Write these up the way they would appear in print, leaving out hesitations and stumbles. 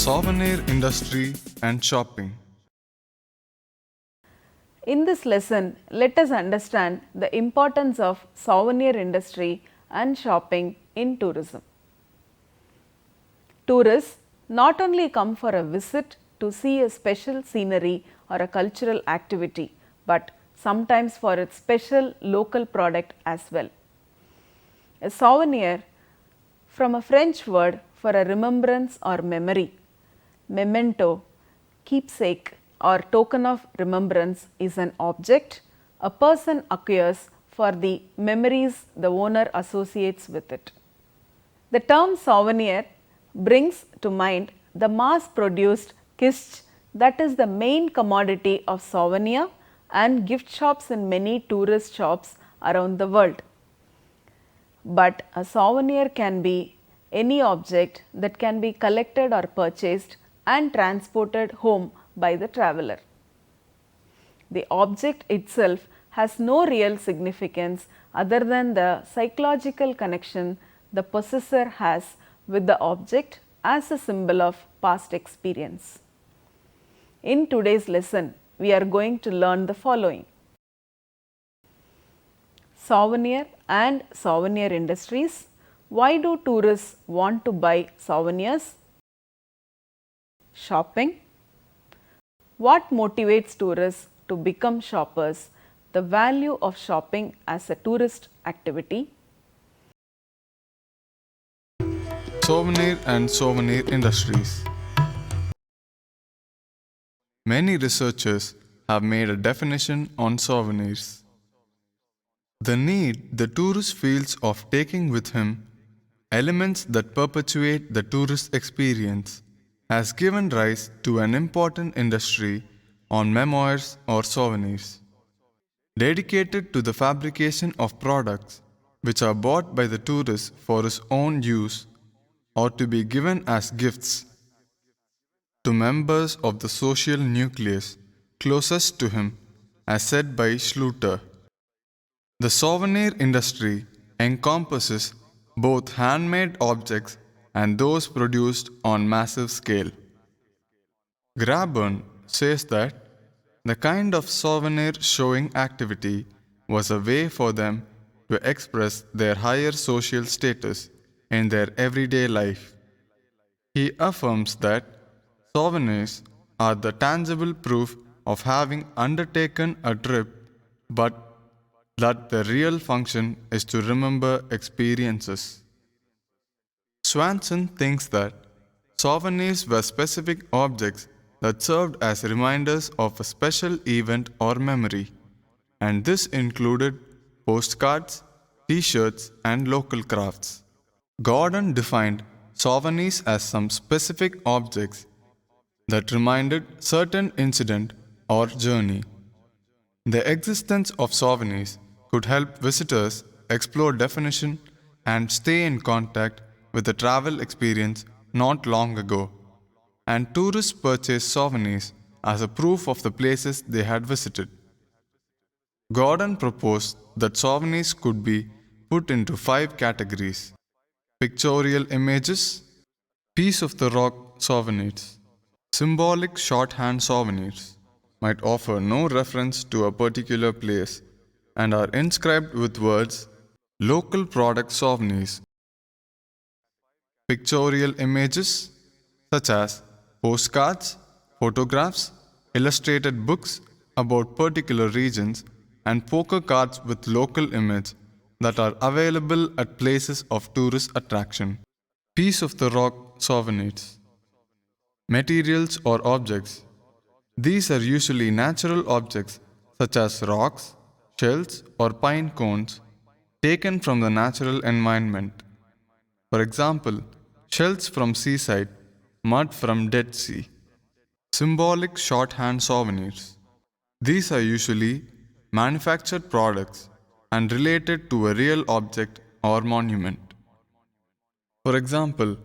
Souvenir industry and shopping. In this lesson, let us understand the importance of souvenir industry and shopping in tourism. Tourists not only come for a visit to see a special scenery or a cultural activity, but sometimes for its special local product as well. A souvenir, from a French word for a remembrance or memory, memento, keepsake or token of remembrance, is an object a person acquires for the memories the owner associates with it. The term souvenir brings to mind the mass produced kitsch that is the main commodity of souvenir and gift shops in many tourist shops around the world. But a souvenir can be any object that can be collected or purchased and transported home by the traveler. The object itself has no real significance other than the psychological connection the possessor has with the object as a symbol of past experience. In today's lesson, we are going to learn the following: souvenir and souvenir industries. Why do tourists want to buy souvenirs? Shopping. What motivates tourists to become shoppers? The value of shopping as a tourist activity. Souvenir and souvenir industries. Many researchers have made a definition on souvenirs. The need the tourist feels of taking with him elements that perpetuate the tourist experience has given rise to an important industry on memoirs or souvenirs, dedicated to the fabrication of products which are bought by the tourist for his own use or to be given as gifts to members of the social nucleus closest to him, as said by Schluter. The souvenir industry encompasses both handmade objects and those produced on massive scale. Graburn says that the kind of souvenir showing activity was a way for them to express their higher social status in their everyday life. He affirms that souvenirs are the tangible proof of having undertaken a trip, but that the real function is to remember experiences. Swanson thinks that souvenirs were specific objects that served as reminders of a special event or memory, and this included postcards, t-shirts, and local crafts. Gordon defined souvenirs as some specific objects that reminded certain incident or journey. The existence of souvenirs could help visitors explore definition and stay in contact with the travel experience not long ago, and tourists purchased souvenirs as a proof of the places they had visited. Gordon proposed that souvenirs could be put into 5 categories: pictorial images, piece of the rock souvenirs, symbolic shorthand souvenirs might offer no reference to a particular place and are inscribed with words, local product souvenirs, pictorial images such as postcards, photographs, illustrated books about particular regions, and poker cards with local image that are available at places of tourist attraction. Piece of the rock souvenirs. Materials or objects. These are usually natural objects such as rocks, shells, or pine cones taken from the natural environment. For example, shells from seaside, mud from Dead Sea. Symbolic shorthand souvenirs. These are usually manufactured products and related to a real object or monument. For example,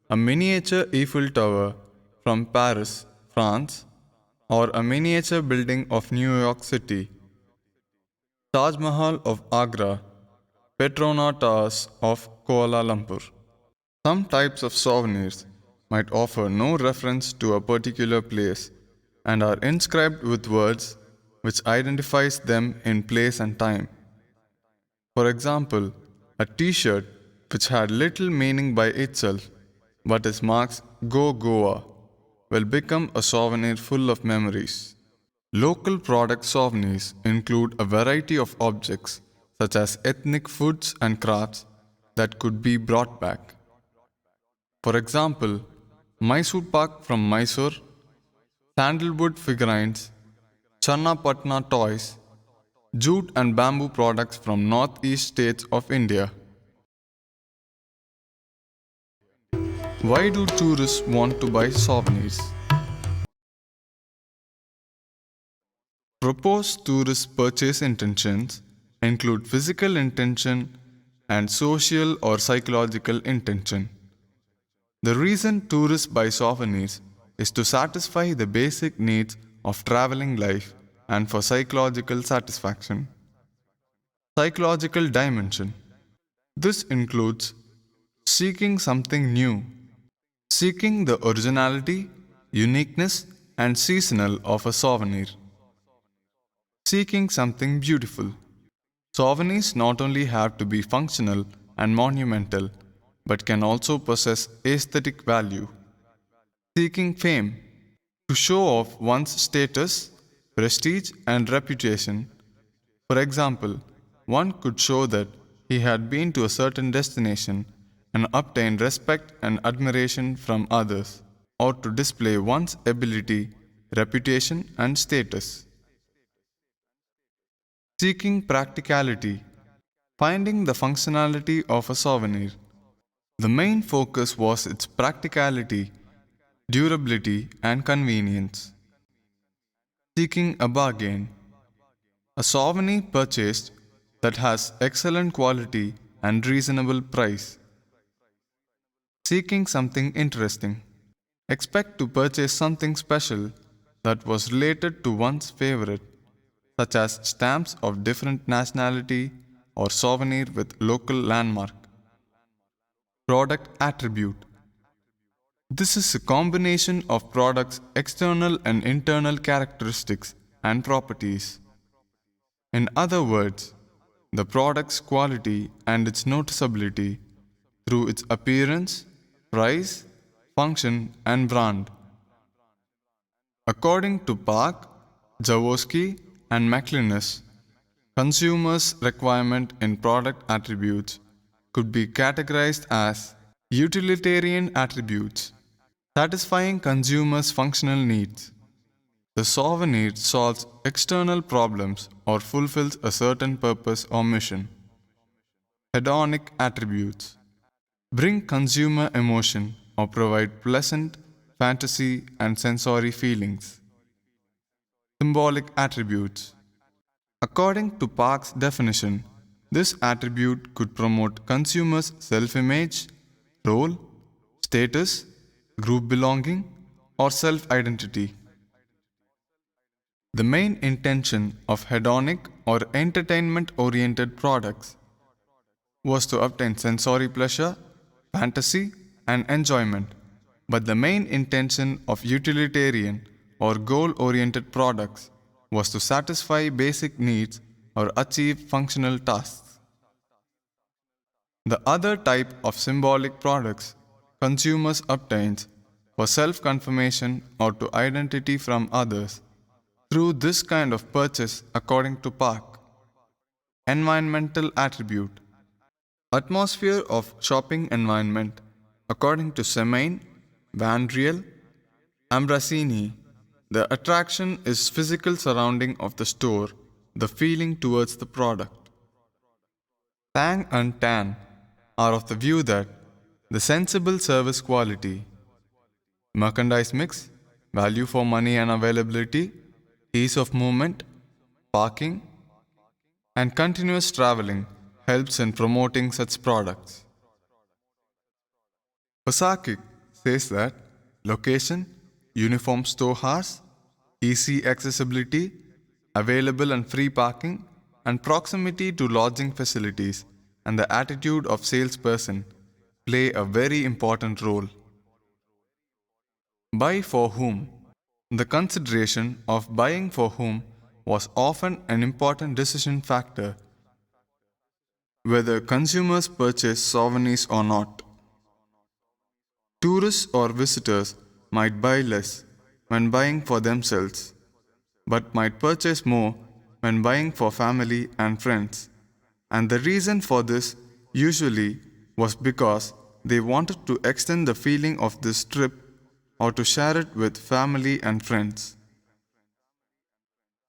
a miniature Eiffel Tower from Paris, France, or a miniature building of New York City, Taj Mahal of Agra, Petronas Towers of Kuala Lumpur. Some types of souvenirs might offer no reference to a particular place and are inscribed with words which identifies them in place and time. For example, a t-shirt which had little meaning by itself but is marked Go Goa will become a souvenir full of memories. Local product souvenirs include a variety of objects such as ethnic foods and crafts that could be brought back. For example, Mysore Pak from Mysore, sandalwood figurines, Channapatna toys, jute and bamboo products from northeast states of India. Why do tourists want to buy souvenirs? Proposed tourist purchase intentions include physical intention and social or psychological intention. The reason tourists buy souvenirs is to satisfy the basic needs of traveling life and for psychological satisfaction. Psychological dimension. This includes seeking something new, seeking the originality, uniqueness, and seasonal of a souvenir, seeking something beautiful. Souvenirs not only have to be functional and monumental, but can also possess aesthetic value. Seeking fame, to show off one's status, prestige, and reputation. For example, one could show that he had been to a certain destination and obtained respect and admiration from others, or to display one's ability, reputation, and status. Seeking practicality, finding the functionality of a souvenir. The main focus was its practicality, durability, and convenience. Seeking a bargain, a souvenir purchased that has excellent quality and reasonable price. Seeking something interesting, expect to purchase something special that was related to one's favorite, such as stamps of different nationality or souvenir with local landmark. Product attribute. This is a combination of products' external and internal characteristics and properties. In other words, the product's quality and its noticeability through its appearance, price, function, and brand. According to Park, Jaworski, and McLinnis, consumers' requirement in product attributes could be categorized as utilitarian attributes, satisfying consumers' functional needs. The souvenir solves external problems or fulfills a certain purpose or mission. Hedonic attributes bring consumer emotion or provide pleasant, fantasy, and sensory feelings. Symbolic attributes. According to Park's definition, this attribute could promote consumers' self image, role, status, group belonging, or self identity. The main intention of hedonic or entertainment oriented products was to obtain sensory pleasure, fantasy, and enjoyment, but the main intention of utilitarian or goal oriented products was to satisfy basic needs or achieve functional tasks. The other type of symbolic products consumers obtains for self-confirmation or to identity from others through this kind of purchase according to Park. Environmental attribute. Atmosphere of shopping environment according to Semaine, Van Riel, Ambrosini. The attraction is physical surrounding of the store, the feeling towards the product. Tang and Tan are of the view that the sensible service quality, merchandise mix, value for money and availability, ease of movement, parking, and continuous traveling helps in promoting such products. Osaki says that location, uniform store hours, easy accessibility, available and free parking, and proximity to lodging facilities and the attitude of salesperson play a very important role. Buy for whom? The consideration of buying for whom was often an important decision factor, whether consumers purchase souvenirs or not. Tourists or visitors might buy less when buying for themselves, but might purchase more when buying for family and friends. And the reason for this usually was because they wanted to extend the feeling of this trip or to share it with family and friends.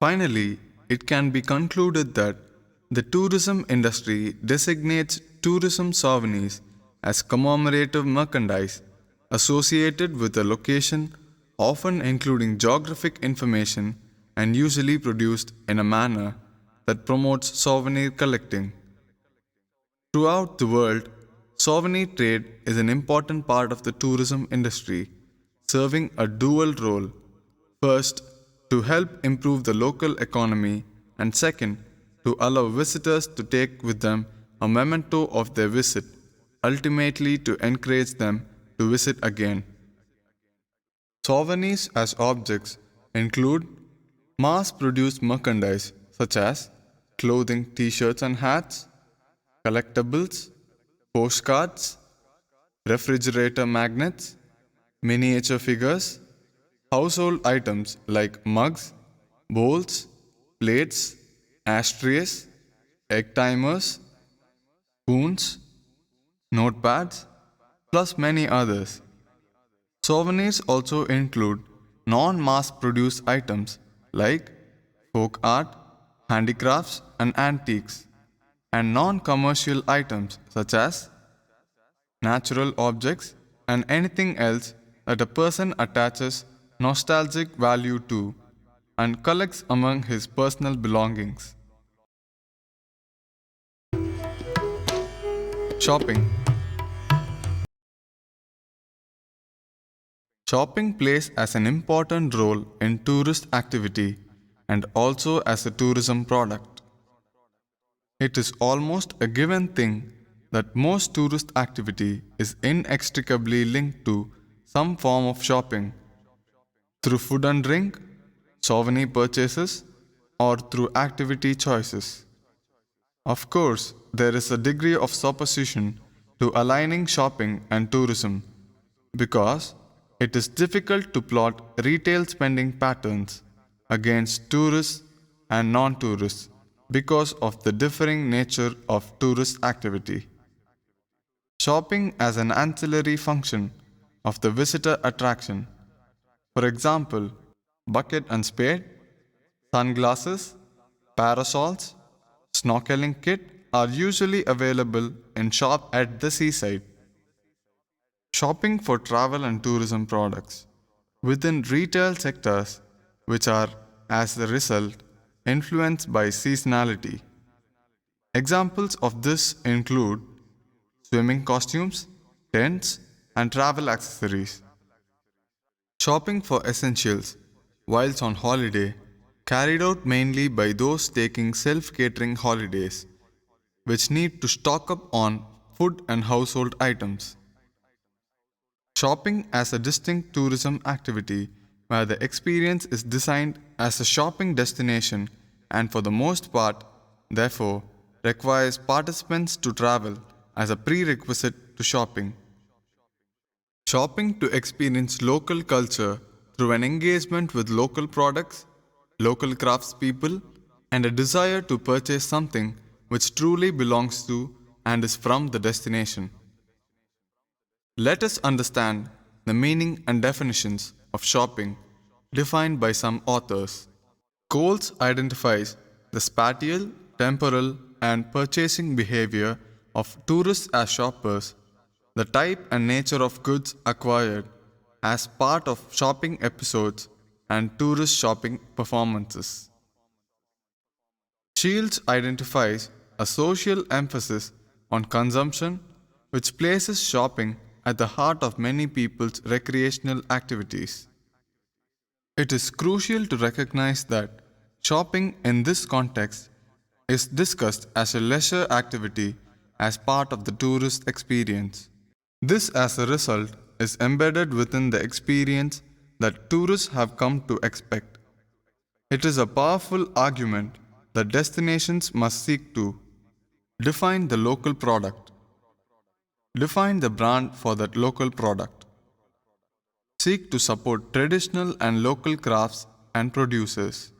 Finally, it can be concluded that the tourism industry designates tourism souvenirs as commemorative merchandise associated with a location, often including geographic information and usually produced in a manner that promotes souvenir collecting. Throughout the world, souvenir trade is an important part of the tourism industry, serving a dual role. First, to help improve the local economy, and second, to allow visitors to take with them a memento of their visit, ultimately to encourage them to visit again. Souvenirs as objects include mass produced merchandise such as clothing, t shirts, and hats, collectibles, postcards, refrigerator magnets, miniature figures, household items like mugs, bowls, plates, ashtrays, egg timers, spoons, notepads, plus many others. Souvenirs also include non mass produced items like folk art, handicrafts, and antiques, and non commercial items such as natural objects and anything else that a person attaches nostalgic value to and collects among his personal belongings. Shopping. Shopping plays as an important role in tourist activity and also as a tourism product. It is almost a given thing that most tourist activity is inextricably linked to some form of shopping through food and drink, souvenir purchases, or through activity choices. Of course, there is a degree of supposition to aligning shopping and tourism because it is difficult to plot retail spending patterns against tourists and non tourists because of the differing nature of tourist activity. Shopping as an ancillary function of the visitor attraction. For example, bucket and spade, sunglasses, parasols, snorkeling kit are usually available in shops at the seaside. Shopping for travel and tourism products within retail sectors, which are, as a result, influenced by seasonality. Examples of this include swimming costumes, tents, and travel accessories. Shopping for essentials whilst on holiday, carried out mainly by those taking self catering holidays, which need to stock up on food and household items. Shopping as a distinct tourism activity where the experience is designed as a shopping destination and for the most part, therefore, requires participants to travel as a prerequisite to shopping. Shopping to experience local culture through an engagement with local products, local craftspeople, and a desire to purchase something which truly belongs to and is from the destination. Let us understand the meaning and definitions of shopping defined by some authors. Coles identifies the spatial, temporal, and purchasing behavior of tourists as shoppers, the type and nature of goods acquired as part of shopping episodes and tourist shopping performances. Shields identifies a social emphasis on consumption which places shopping at the heart of many people's recreational activities. It is crucial to recognize that shopping in this context is discussed as a leisure activity as part of the tourist experience. This, as a result, is embedded within the experience that tourists have come to expect. It is a powerful argument that destinations must seek to define the local product, define the brand for that local product, seek to support traditional and local crafts and producers,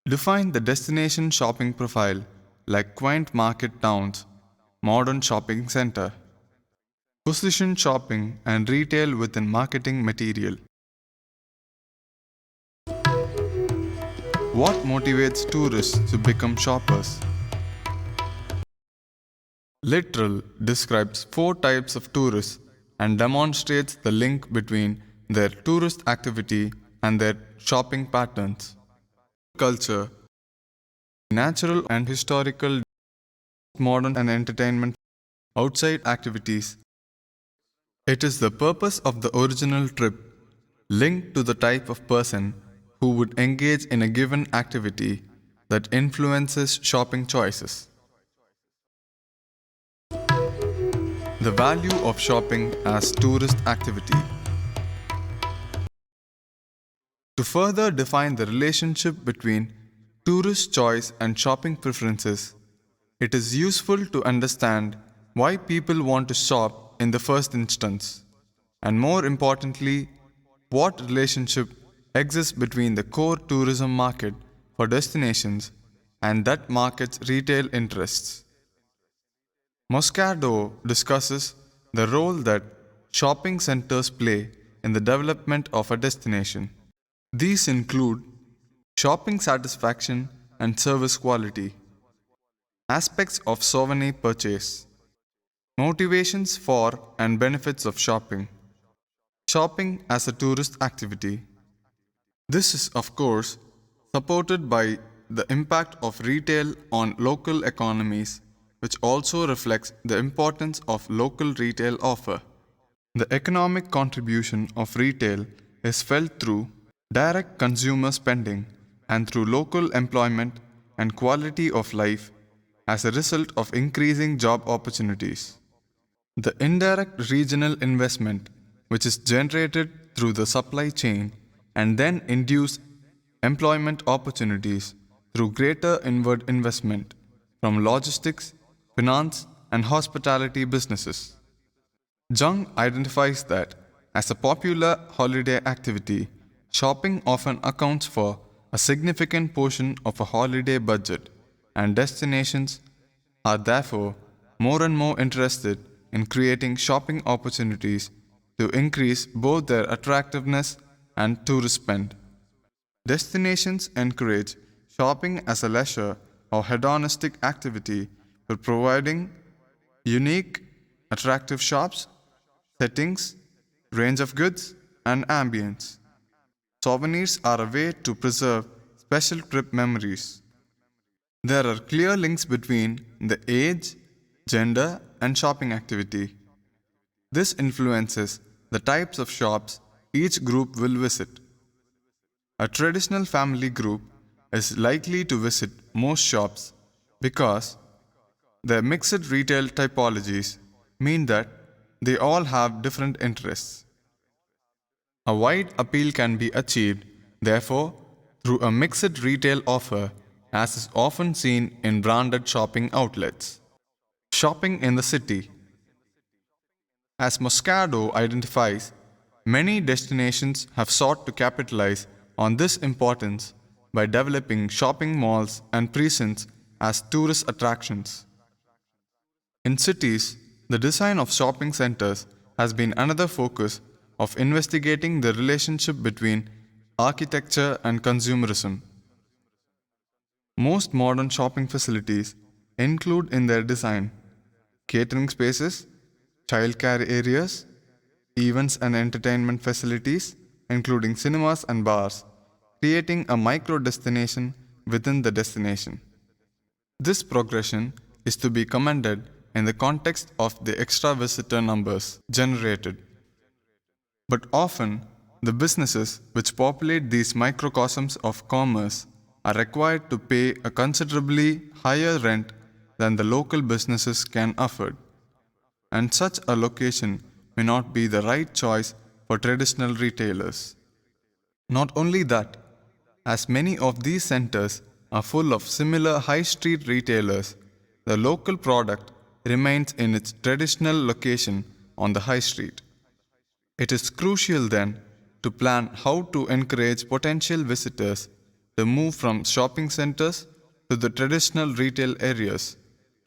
define the destination shopping profile like quaint market towns, modern shopping center, position shopping and retail within marketing material. What motivates tourists to become shoppers? Literal describes four types of tourists and demonstrates the link between their tourist activity and their shopping patterns. Culture, natural and historical, modern and entertainment, outside activities. It is the purpose of the original trip linked to the type of person who would engage in a given activity that influences shopping choices. The value of shopping as tourist activity. To further define the relationship between tourist choice and shopping preferences, it is useful to understand why people want to shop in the first instance, and more importantly, what relationship exists between the core tourism market for destinations and that market's retail interests. Moscato discusses the role that shopping centers play in the development of a destination. These include shopping satisfaction and service quality, aspects of souvenir purchase, motivations for and benefits of shopping, shopping as a tourist activity. This is, of course, supported by the impact of retail on local economies, which also reflects the importance of local retail offer. The economic contribution of retail is felt through direct consumer spending and through local employment and quality of life as a result of increasing job opportunities. The indirect regional investment, which is generated through the supply chain and then induce employment opportunities through greater inward investment from logistics, finance, and hospitality businesses. Jung identifies that as a popular holiday activity, shopping often accounts for a significant portion of a holiday budget, and destinations are therefore more and more interested in creating shopping opportunities to increase both their attractiveness and tourist spend. Destinations encourage shopping as a leisure or hedonistic activity for providing unique, attractive shops, settings, range of goods, and ambience. Souvenirs are a way to preserve special trip memories. There are clear links between the age, gender, and shopping activity. This influences the types of shops each group will visit. A traditional family group is likely to visit most shops because their mixed retail typologies mean that they all have different interests. A wide appeal can be achieved, therefore, through a mixed retail offer, as is often seen in branded shopping outlets. Shopping in the city. As Moscato identifies, many destinations have sought to capitalize on this importance by developing shopping malls and precincts as tourist attractions. In cities, the design of shopping centers has been another focus of investigating the relationship between architecture and consumerism. Most modern shopping facilities include in their design catering spaces, childcare areas, events and entertainment facilities, including cinemas and bars, creating a micro destination within the destination. This progression is to be commended in the context of the extra visitor numbers generated. But often, the businesses which populate these microcosms of commerce are required to pay a considerably higher rent than the local businesses can afford, and such a location may not be the right choice for traditional retailers. Not only that, as many of these centers are full of similar high street retailers, the local product remains in its traditional location on the high street. It is crucial then to plan how to encourage potential visitors to move from shopping centers to the traditional retail areas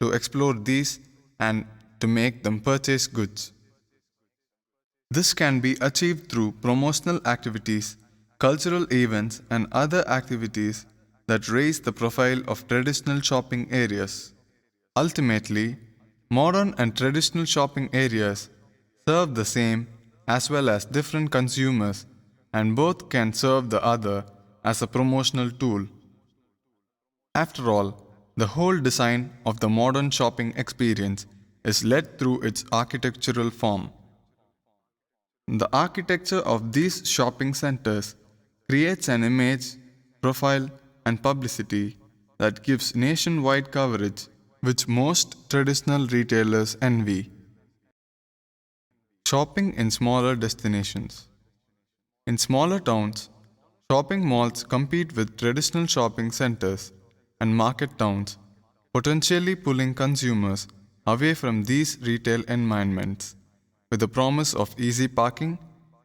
to explore these and to make them purchase goods. This can be achieved through promotional activities, cultural events, and other activities that raise the profile of traditional shopping areas. Ultimately, modern and traditional shopping areas serve the same as well as different consumers, and both can serve the other as a promotional tool. After all, the whole design of the modern shopping experience is led through its architectural form. The architecture of these shopping centers creates an image, profile, and publicity that gives nationwide coverage, which most traditional retailers envy. Shopping in smaller destinations. In smaller towns, shopping malls compete with traditional shopping centers and market towns, potentially pulling consumers away from these retail environments with the promise of easy parking,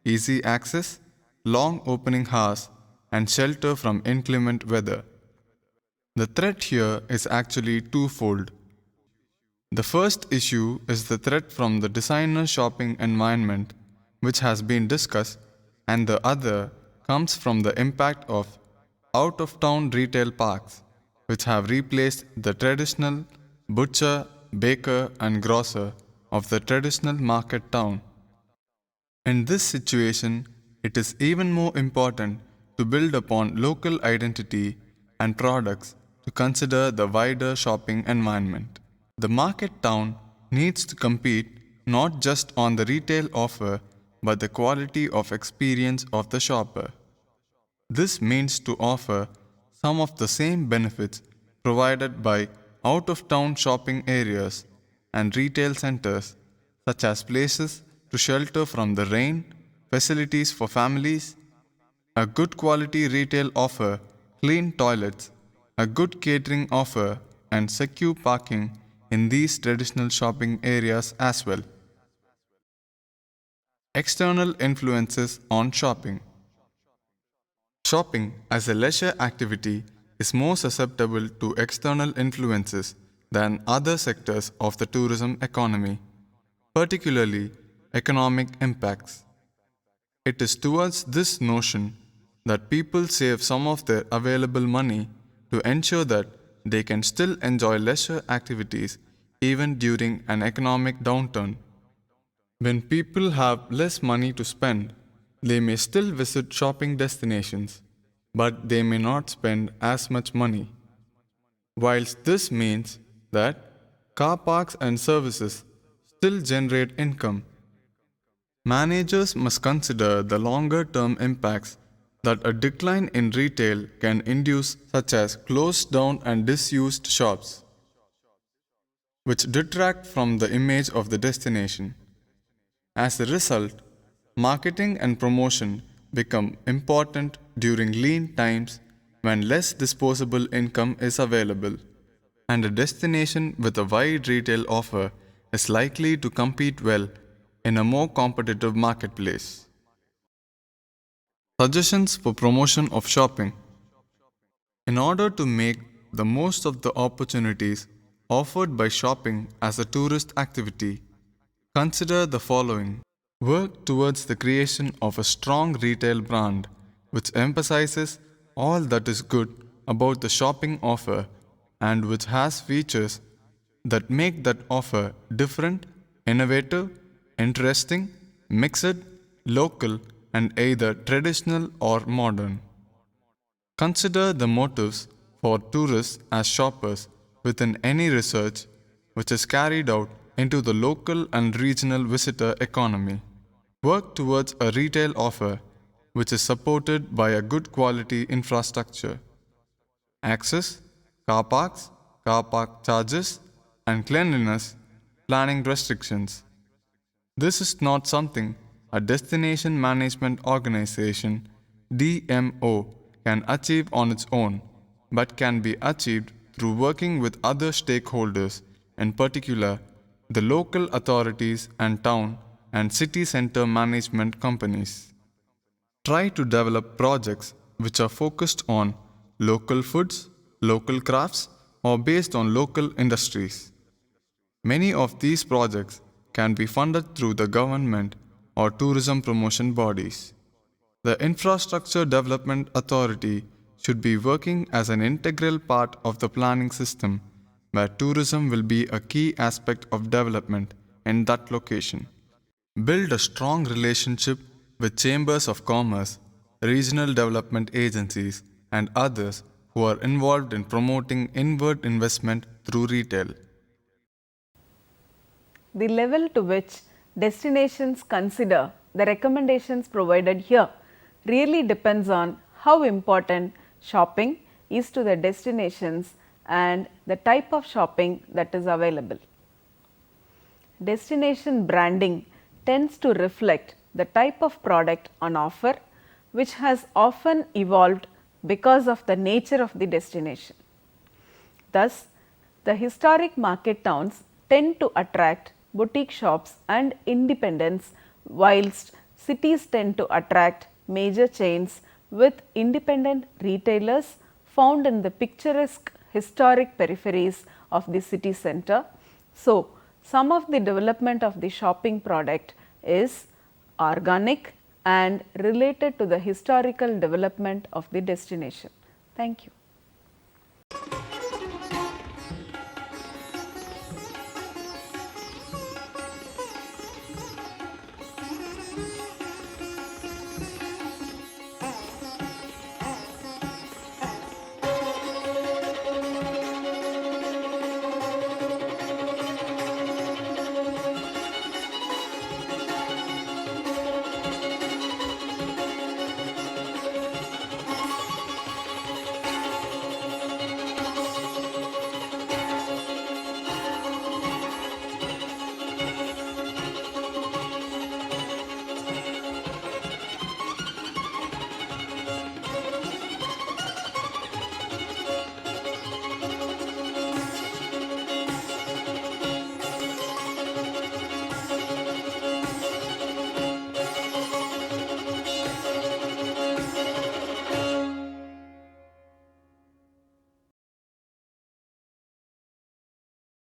easy access, long opening hours, and shelter from inclement weather. The threat here is actually twofold. The first issue is the threat from the designer shopping environment, which has been discussed, and the other comes from the impact of out of town retail parks, which have replaced the traditional butcher, baker, and grocer of the traditional market town. In this situation, it is even more important to build upon local identity and products to consider the wider shopping environment. The market town needs to compete not just on the retail offer but the quality of experience of the shopper. This means to offer some of the same benefits provided by out of town shopping areas and retail centers, such as places to shelter from the rain, facilities for families, a good quality retail offer, clean toilets, a good catering offer, and secure parking in these traditional shopping areas as well. External influences on shopping. Shopping as a leisure activity is more susceptible to external influences than other sectors of the tourism economy, particularly economic impacts. It is towards this notion that people save some of their available money to ensure that they can still enjoy leisure activities even during an economic downturn. When people have less money to spend, they may still visit shopping destinations, but they may not spend as much money. Whilst this means that car parks and services still generate income, managers must consider the longer term impacts that a decline in retail can induce, such as closed down and disused shops, which detract from the image of the destination. As a result, marketing and promotion become important during lean times when less disposable income is available, and a destination with a wide retail offer is likely to compete well in a more competitive marketplace. Suggestions for promotion of shopping. In order to make the most of the opportunities offered by shopping as a tourist activity, consider the following. Work towards the creation of a strong retail brand which emphasizes all that is good about the shopping offer and which has features that make that offer different, innovative, interesting, mixed, local, and either traditional or modern. Consider the motives for tourists as shoppers within any research which is carried out into the local and regional visitor economy. Work towards a retail offer which is supported by a good quality infrastructure. Access, car park charges, and cleanliness planning restrictions. This is not something a destination management organization DMO can achieve on its own, but can be achieved through working with other stakeholders, in particular the local authorities and town and city center management companies. Try to develop projects which are focused on local foods, local crafts, or based on local industries. Many of these projects can be funded through the government or tourism promotion bodies. The Infrastructure Development Authority should be working as an integral part of the planning system, where tourism will be a key aspect of development in that location. Build a strong relationship with chambers of commerce, regional development agencies, and others who are involved in promoting inward investment through retail. The level to which destinations consider the recommendations provided here really depends on how important shopping is to the destinations and the type of shopping that is available. Destination branding tends to reflect the type of product on offer, which has often evolved because of the nature of the destination. Thus, the historic market towns tend to attract boutique shops and independents, whilst cities tend to attract major chains with independent retailers found in the picturesque historic peripheries of the city center. So, some of the development of the shopping product is organic and related to the historical development of the destination. Thank you.